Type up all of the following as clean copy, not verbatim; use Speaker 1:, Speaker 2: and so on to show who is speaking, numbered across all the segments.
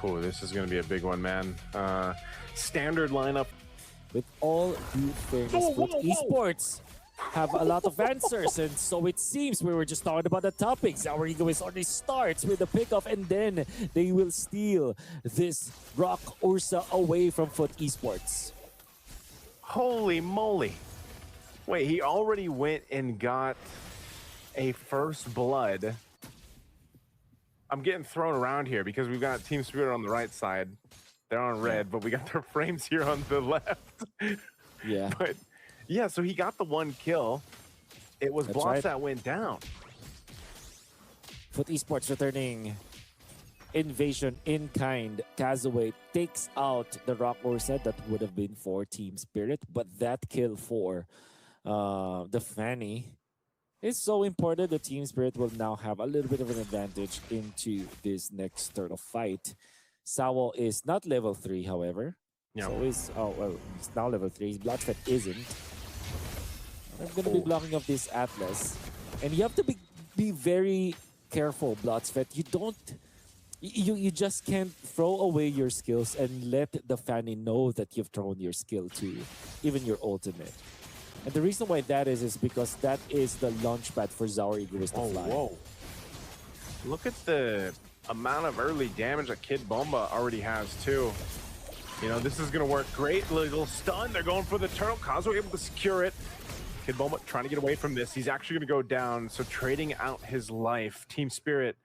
Speaker 1: Oh, this is going to be a big one, man. Standard lineup.
Speaker 2: With all due fairness, Fut Esports have a lot of answers, and so it seems we were just talking about the topics. Our Egoist already starts with the pickoff, and then they will steal this Rock Ursa away from Fut Esports.
Speaker 1: Holy moly. Wait, he already went and got a first blood. I'm getting thrown around here because we've got Team Spirit on the right side. They're on red, but we got their frames here on the left.
Speaker 2: Yeah.
Speaker 1: But yeah, so he got the one kill. It was Blotz
Speaker 2: right.
Speaker 1: that went down.
Speaker 2: Fut Esports returning invasion in kind. Kazaway takes out the Rock Ursa. That would have been for Team Spirit, but that kill for the Fanny is so important. The Team Spirit will now have a little bit of an advantage into this next turtle fight. Sawo is not level 3, however.
Speaker 1: Yeah.
Speaker 2: So he's now level 3. Bloodfett isn't. I'm gonna be blocking off this Atlas. And you have to be very careful, Bloodfett. You just can't throw away your skills and let the Fanny know that you've thrown your skill too, even your ultimate. And the reason why that is because that is the launch pad for Zaur Egoist to fly.
Speaker 1: Whoa. Look at the amount of early damage that Kid Bomba already has too. You know, this is going to work great. Little stun. They're going for the turtle. Kazuo able to secure it. Kid Bomba trying to get away from this. He's actually going to go down. So trading out his life. Team Spirit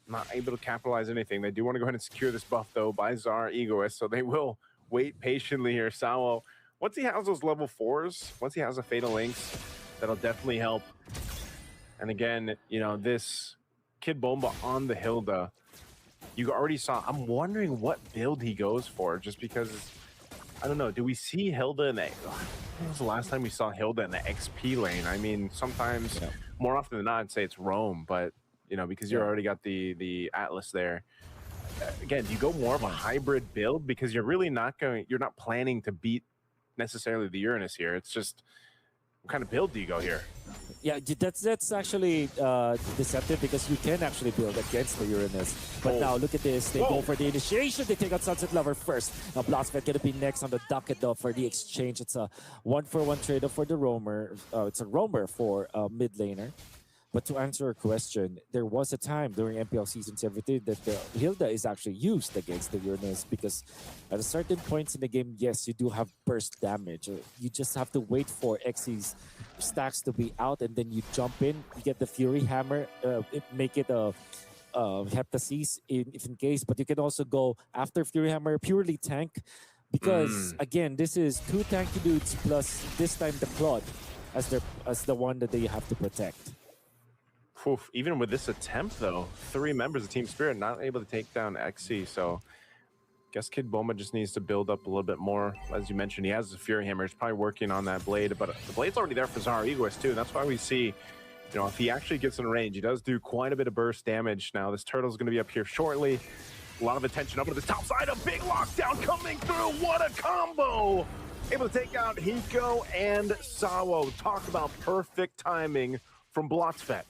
Speaker 1: not able to capitalize anything. They do want to go ahead and secure this buff though by Zaur Egoist. So they will wait patiently here. Sawo, once he has those level 4s, once he has a Fatal Links, that'll definitely help. And again, you know, this Kid Bomba on the Hilda, you already saw. I'm wondering what build he goes for, just because, I don't know, do we see Hilda in the, when was the last time we saw Hilda in the XP lane? I mean, sometimes, more often than not, I'd say it's Roam, but, you know, because you already got the Atlas there. Again, do you go more of a hybrid build? Because you're really not going, you're not planning to beat necessarily the Uranus here. It's just, what kind of build do you go here?
Speaker 2: Yeah, that's actually deceptive because you can actually build against the Uranus. But now look at this. They go for the initiation. They take out Sunset Lover first. Now Bloodfett gonna be next on the docket though for the exchange. It's a 1-for-1 trade-off for the roamer. It's a roamer for mid laner. But to answer your question, there was a time during MPL Season 17 that the Hilda is actually used against the Uranus because at a certain points in the game, yes, you do have burst damage. You just have to wait for Xyz's stacks to be out and then you jump in, you get the Fury Hammer, make it a Heptasis if in case, but you can also go after Fury Hammer, purely tank because again, this is 2 tanky dudes plus this time the Claude as the one that they have to protect.
Speaker 1: Oof, even with this attempt, though, 3 members of Team Spirit not able to take down XC. So, I guess Kid Bomba just needs to build up a little bit more. As you mentioned, he has the Fury Hammer. He's probably working on that blade, but the blade's already there for Zaur Egoist, too. That's why we see, you know, if he actually gets in range, he does do quite a bit of burst damage. Now, this turtle's going to be up here shortly. A lot of attention up to this top side. A big lockdown coming through. What a combo! Able to take out Hiko and Sawo. Talk about perfect timing from Blotzfett.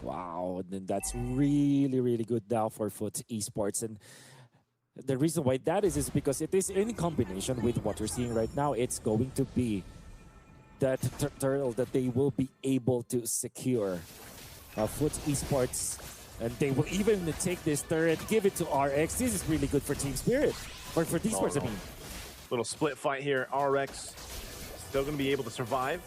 Speaker 2: Wow, and then that's really, really good now for Fut Esports. And the reason why that is because it is in combination with what we're seeing right now. It's going to be that turtle that they will be able to secure. Fut Esports, and they will even take this turret, give it to RX. This is really good for Team Spirit, or for Esports, I mean.
Speaker 1: Little split fight here. RX still going to be able to survive.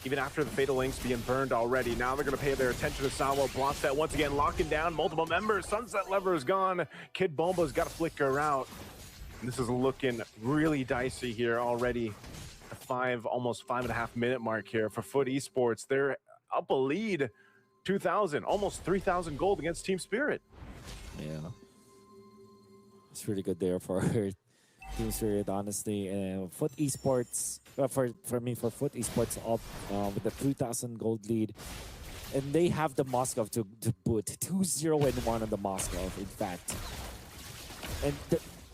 Speaker 1: Even after the Fatal Links being burned already. Now they're going to pay their attention to Sawo. Blockset once again locking down multiple members. Sunset Lever is gone. Kid Bomba's got to flicker out. And this is looking really dicey here already. The almost 5.5 minute mark here for Fut Esports. They're up a lead. 2,000, almost 3,000 gold against Team Spirit.
Speaker 2: Yeah. It's really good there for Team Spirit, honestly. And Fut Esports, for Fut Esports up with the 3,000 gold lead. And they have the Moscow to boot. 2-0-1 on the Moscow, in fact. And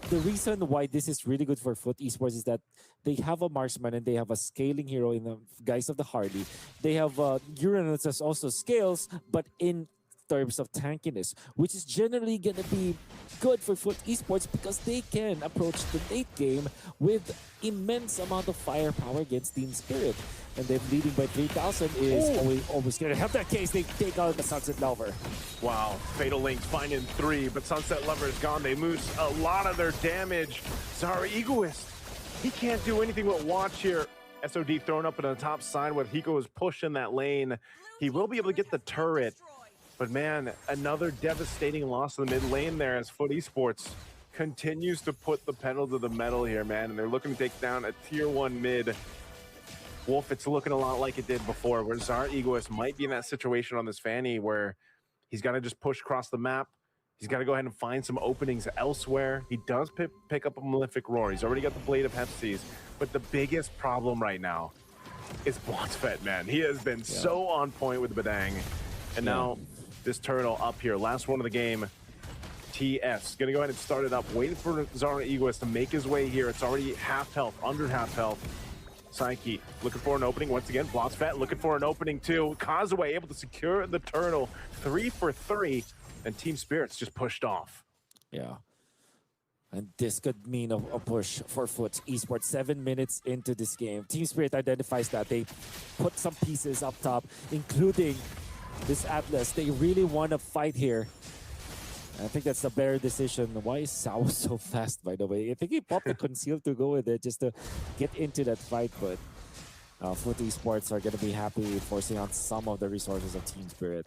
Speaker 2: the reason why this is really good for Fut Esports is that they have a marksman and they have a scaling hero in the guise of the Hardy. They have Uranus as also scales, but in terms of tankiness, which is generally going to be good for Fut Esports because they can approach the late game with immense amount of firepower against Team Spirit. And then leading by 3,000 is always going to help that case. They take out the Sunset Lover.
Speaker 1: Wow, Fatal Link's finding 3, but Sunset Lover is gone. They lose a lot of their damage. Zara Egoist, he can't do anything but watch here. SOD thrown up on the top side with Hiko is pushing that lane. He will be able to get the turret, but man, another devastating loss in the mid lane there as Fut Esports continues to put the pedal to the metal here, man, and they're looking to take down a tier 1 mid. Wolf, it's looking a lot like it did before, where Zara Egoist might be in that situation on this Fanny where he's got to just push across the map. He's got to go ahead and find some openings elsewhere. He does pick up a Malefic Roar. He's already got the Blade of Hepsies. But the biggest problem right now is Blotsfet, man. He has been so on point with the Badang. And now this turtle up here, last one of the game. TS going to go ahead and start it up, waiting for Zara Egoist to make his way here. It's already half health, under half health. Psyche looking for an opening once again. Blotsfet looking for an opening too. Kazuya able to secure the turtle. 3 for 3, and Team Spirit's just pushed off.
Speaker 2: Yeah. And this could mean a push for Fut Esports 7 minutes into this game. Team Spirit identifies that. They put some pieces up top, including this Atlas. They really want to fight here. I think that's the better decision. Why is Sao so fast, by the way? I think he popped the conceal to go with it just to get into that fight, but Fut Esports are going to be happy forcing on some of the resources of Team Spirit.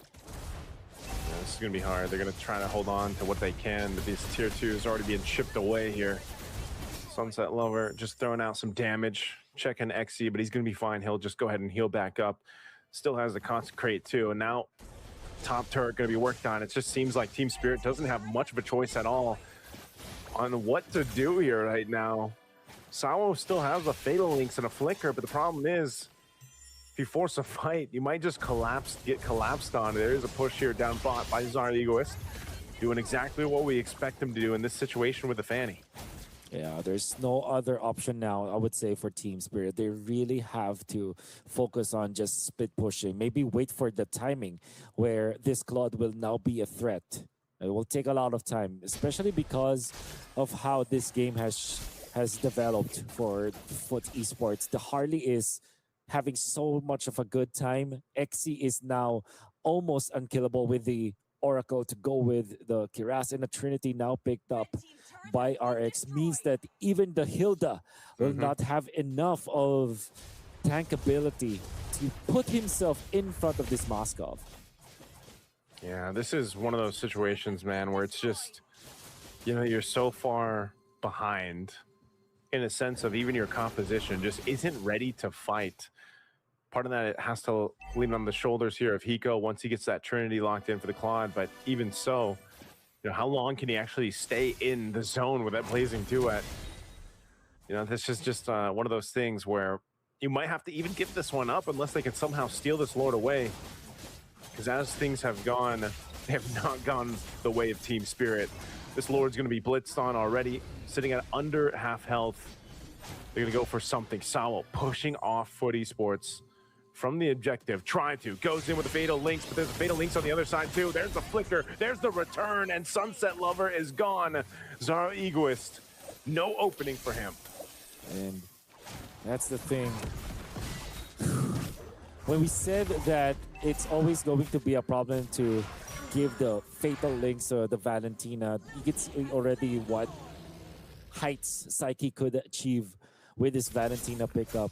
Speaker 1: Yeah, this is going to be hard. They're going to try to hold on to what they can, but these tier 2s already being chipped away here. Sunset Lover just throwing out some damage, checking XC, but he's going to be fine. He'll just go ahead and heal back up. Still has the Consecrate too, and now top turret going to be worked on. It just seems like Team Spirit doesn't have much of a choice at all on what to do here right now. Sawo still has a Fatal Links and a Flicker, but the problem is, if you force a fight, you might just get collapsed on. There is a push here down bot by Zara Egoist, doing exactly what we expect him to do in this situation with the Fanny.
Speaker 2: Yeah, there's no other option now, I would say, for Team Spirit. They really have to focus on just split pushing. Maybe wait for the timing where this Claude will now be a threat. It will take a lot of time, especially because of how this game has developed for Fut Esports. The Harley is having so much of a good time. XC is now almost unkillable with the Oracle to go with the Kiras, and the Trinity now picked up by RX means that even the Hilda will not have enough of tank ability to put himself in front of this Moskov.
Speaker 1: Yeah, this is one of those situations, man, where it's just, you know, you're so far behind in a sense of even your composition just isn't ready to fight. Part of that, it has to lean on the shoulders here of Hiko once he gets that Trinity locked in for the Claude. But even so, you know, how long can he actually stay in the zone with that blazing duet? You know, this is just one of those things where you might have to even give this one up unless they can somehow steal this Lord away. Because as things have gone, they have not gone the way of Team Spirit. This Lord's going to be blitzed on already, sitting at under half health. They're going to go for something. Sawo pushing off Fut Esports from the objective, trying to, goes in with the Fatal Links, but there's a Fatal Links on the other side too. There's the Flicker, there's the return, and Sunset Lover is gone. Zara Egoist, no opening for him.
Speaker 2: And that's the thing. When we said that it's always going to be a problem to give the Fatal Links or the Valentina, you can see already what heights Psyche could achieve with this Valentina pickup.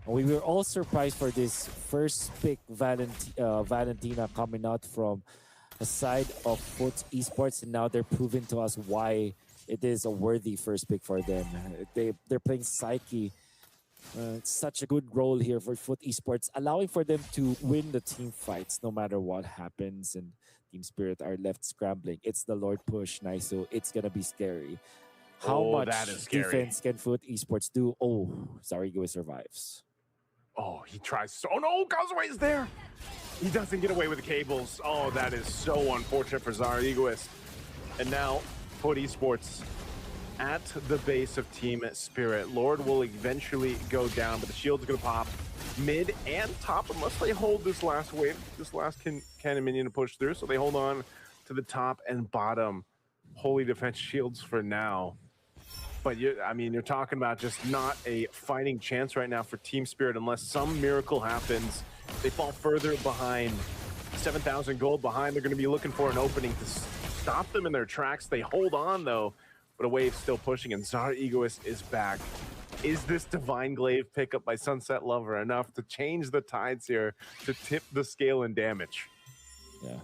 Speaker 2: We were all surprised for this first pick Valentina coming out from the side of Fut Esports, and now they're proving to us why it is a worthy first pick for them. They're playing Psyche. It's such a good role here for Fut Esports, allowing for them to win the team fights no matter what happens, and Team Spirit are left scrambling. It's the Lord push, Naisu. It's going to be scary. How much defense can Fut Esports do? Oh, Zarigo survives.
Speaker 1: Oh, he tries so... Oh, no! Kazuya is there! He doesn't get away with the cables. Oh, that is so unfortunate for Zara Egoist. And now, Fut Esports at the base of Team Spirit. Lord will eventually go down, but the shield's going to pop mid and top unless they hold this last wave, this last cannon minion to push through. So they hold on to the top and bottom holy defense shields for now. But I mean, you're talking about just not a fighting chance right now for Team Spirit unless some miracle happens. They fall further behind, 7,000 gold behind. They're going to be looking for an opening to stop them in their tracks. They hold on though, but a wave's still pushing, and Zara Egoist is back. Is this Divine Glaive pickup by Sunset Lover enough to change the tides here, to tip the scale in damage?
Speaker 2: Yeah.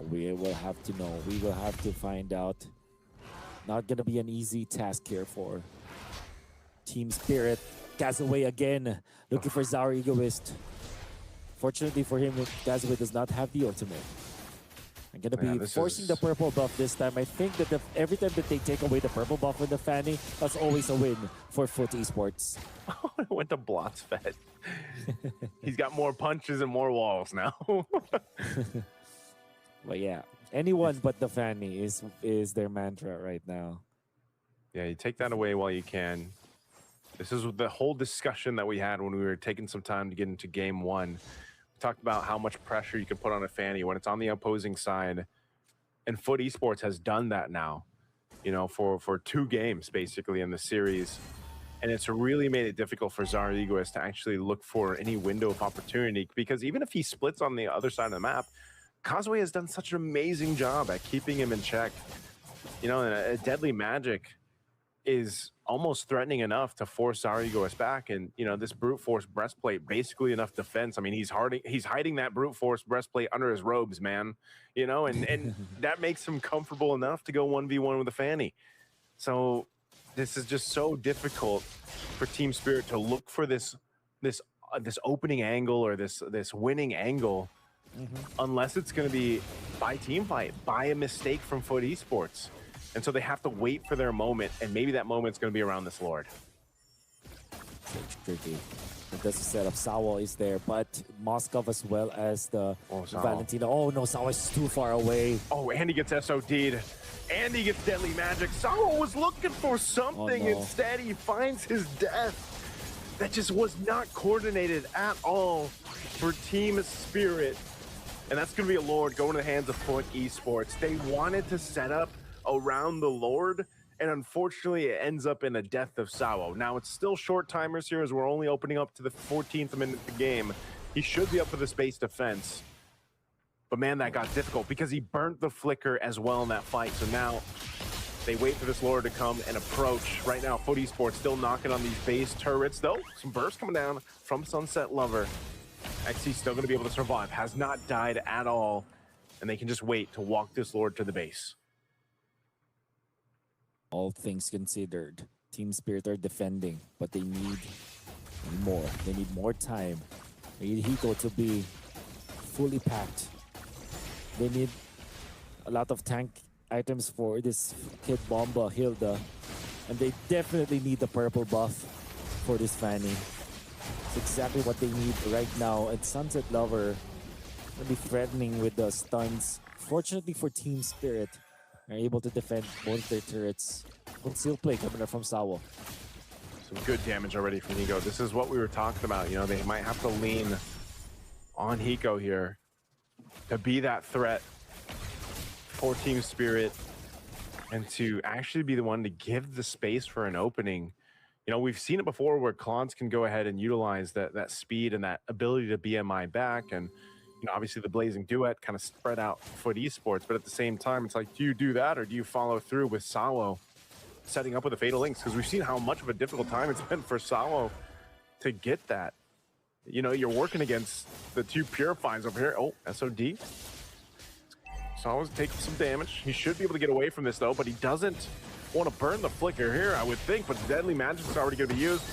Speaker 2: We will have to know. We will have to find out. Not going to be an easy task here for Team Spirit. Castaway again, looking for Zara Egoist. Fortunately for him, Castaway does not have the ultimate. I'm going to be forcing the purple buff this time. I think that every time that they take away the purple buff with the Fanny, that's always a win for Fut Esports.
Speaker 1: Oh, it went to Blotsfed. He's got more punches and more walls now.
Speaker 2: But yeah, anyone but the Fanny is their mantra right now.
Speaker 1: Yeah, you take that away while you can. This is the whole discussion that we had when we were taking some time to get into game one. We talked about how much pressure you can put on a Fanny when it's on the opposing side. And Fut Esports has done that now, you know, for 2 games basically in the series. And it's really made it difficult for Zara Egoist to actually look for any window of opportunity, because even if he splits on the other side of the map, Causeway has done such an amazing job at keeping him in check. You know, and a Deadly Magic is almost threatening enough to force Zara Egoist back. And, you know, this Brute Force breastplate, basically enough defense. I mean, he's hiding that Brute Force breastplate under his robes, man. You know, and that makes him comfortable enough to go 1v1 with a Fanny. So this is just so difficult for Team Spirit to look for this opening angle or this winning angle. Unless it's going to be by team fight, by a mistake from Fut Esports. And so they have to wait for their moment, and maybe that moment's going to be around this Lord.
Speaker 2: It's tricky. It does set up. Sawa is there, but Moskov as well as the Valentina. Oh no, Sawa is too far away.
Speaker 1: Oh, and he gets SOD'd. And he gets Deadly Magic. Sawa was looking for something.
Speaker 2: Oh, no.
Speaker 1: Instead, he finds his death. That just was not coordinated at all for Team Spirit. And that's going to be a Lord going to the hands of Fut Esports. They wanted to set up around the Lord, and unfortunately it ends up in a death of Sawo. Now it's still short timers here as we're only opening up to the 14th minute of the game. He should be up for the space defense. But man, that got difficult because he burnt the flicker as well in that fight. So now they wait for this Lord to come and approach. Right now, Fut Esports still knocking on these base turrets, though. Some bursts coming down from Sunset Lover. XC's still going to be able to survive, has not died at all, and they can just wait to walk this Lord to the base.
Speaker 2: All things considered, Team Spirit are defending, but they need more. They need more time. They need Hiko to be fully packed. They need a lot of tank items for this Kid Bomba, Hilda, and they definitely need the purple buff for this Fanny. It's exactly what they need right now. And Sunset Lover will be threatening with the stuns. Fortunately for Team Spirit, they're able to defend both their turrets. Conceal play coming up from Sawo.
Speaker 1: Some good damage already from Hiko. This is what we were talking about. You know, they might have to lean on Hiko here to be that threat for Team Spirit and to actually be the one to give the space for an opening. You know, we've seen it before where Clans can go ahead and utilize that speed and that ability to BMI back. And, you know, obviously the Blazing Duet kind of spread out Fut Esports. But at the same time, it's like, do you do that or do you follow through with Sawo setting up with the Fatal Links? Because we've seen how much of a difficult time it's been for Sawo to get that. You know, you're working against the 2 Purifines over here. Oh, SOD. Sawo's taking some damage. He should be able to get away from this, though, but he doesn't want to burn the flicker here, I would think, but Deadly Magic's already going to be used.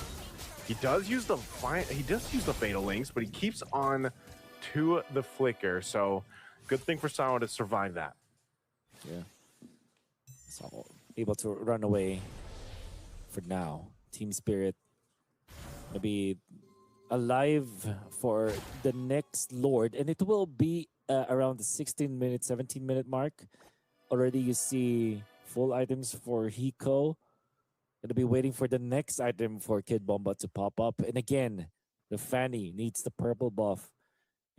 Speaker 1: He does use the Fatal Links, but he keeps on to the flicker, so good thing for Sawo to survive that.
Speaker 2: Yeah. So able to run away for now. Team Spirit will be alive for the next Lord, and it will be around the 16-minute, 17-minute mark. Already you see full items for Hiko. Gonna be waiting for the next item for Kid Bomba to pop up. And again, the Fanny needs the purple buff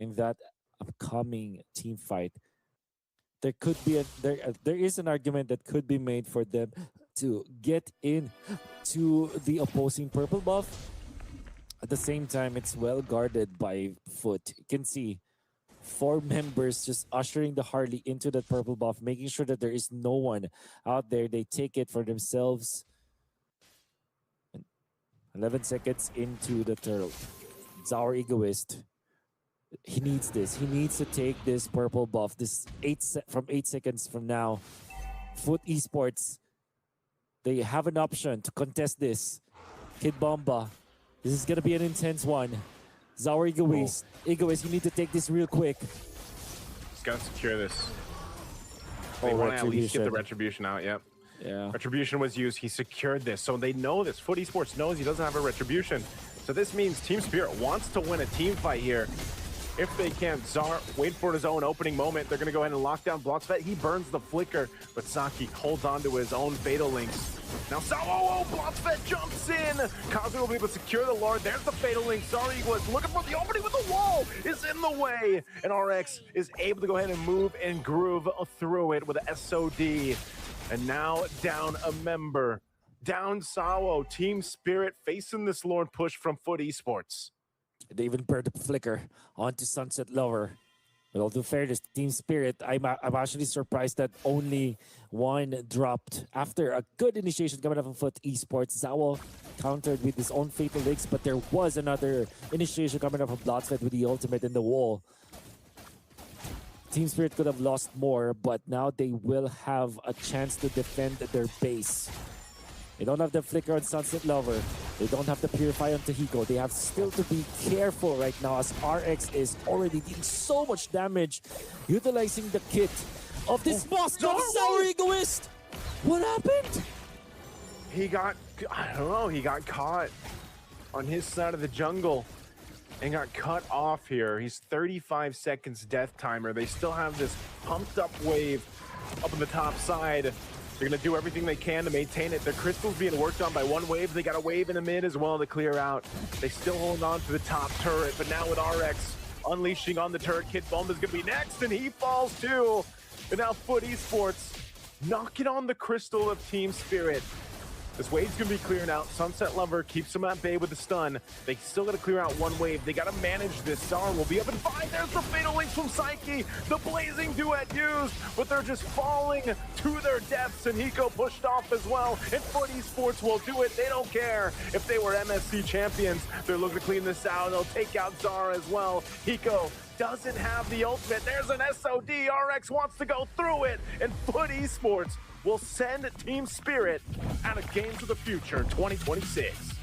Speaker 2: in that upcoming team fight. There could be there is an argument that could be made for them to get in to the opposing purple buff. At the same time, it's well guarded by Fut. You can see 4 members just ushering the Harley into that purple buff, making sure that there is no one out there. They take it for themselves. 11 seconds into the turtle. It's our egoist. He needs this. He needs to take this purple buff. This 8 seconds from now. Fut Esports. They have an option to contest this. Kid Bomba. This is gonna be an intense one. Zaur Egoist. Egoist, you need to take this real quick.
Speaker 1: He's gotta secure this. They want to at least get the retribution out, yep.
Speaker 2: Yeah.
Speaker 1: Retribution was used. He secured this. So they know this. Fut Esports knows he doesn't have a retribution. So this means Team Spirit wants to win a team fight here. If they can, Zar wait for his own opening moment. They're going to go ahead and lock down Blocksvet. He burns the flicker, but Saki holds on to his own Fatal Links. Now, Blocksvet jumps in. Kazu will be able to secure the Lord. There's the Fatal Link. Sorry, was looking for the opening, but the wall is in the way. And RX is able to go ahead and move and groove through it with a SOD. And now down a member. Down Sawo. Team Spirit facing this Lord push from Fut Esports.
Speaker 2: They even burned the flicker onto Sunset Lover. With all due fairness, Team Spirit, I'm actually surprised that only one dropped after a good initiation coming up from Fut Esports. Zawo countered with his own Fatal Links, but there was another initiation coming up from Blocksvet with the ultimate in the wall. Team Spirit could have lost more, but now they will have a chance to defend their base. They don't have the flicker on Sunset Lover. They don't have the Purify on Tahiko. They have still to be careful right now as RX is already doing so much damage, utilizing the kit of this boss called Sour Egoist. What happened?
Speaker 1: He got, I don't know, he got caught on his side of the jungle and got cut off here. He's 35 seconds death timer. They still have this pumped up wave up on the top side. They're going to do everything they can to maintain it. Their crystal's being worked on by one wave. They got a wave in the mid as well to clear out. They still hold on to the top turret, but now with RX unleashing on the turret, Kid Bomba's going to be next, and he falls too. And now Fut Esports knocking on the crystal of Team Spirit. This wave's going to be clearing out. Sunset Lover keeps him at bay with the stun. They still got to clear out one wave. They got to manage this. Zar will be up in 5. There's the Fatal Links from Psyche. The Blazing Duet used, but they're just falling to their deaths. And Hiko pushed off as well. And Fut Esports will do it. They don't care if they were MSC champions. They're looking to clean this out. They'll take out Zar as well. Hiko doesn't have the ultimate. There's an SOD. RX wants to go through it. And Fut Esports will send Team Spirit out of Games of the Future 2026.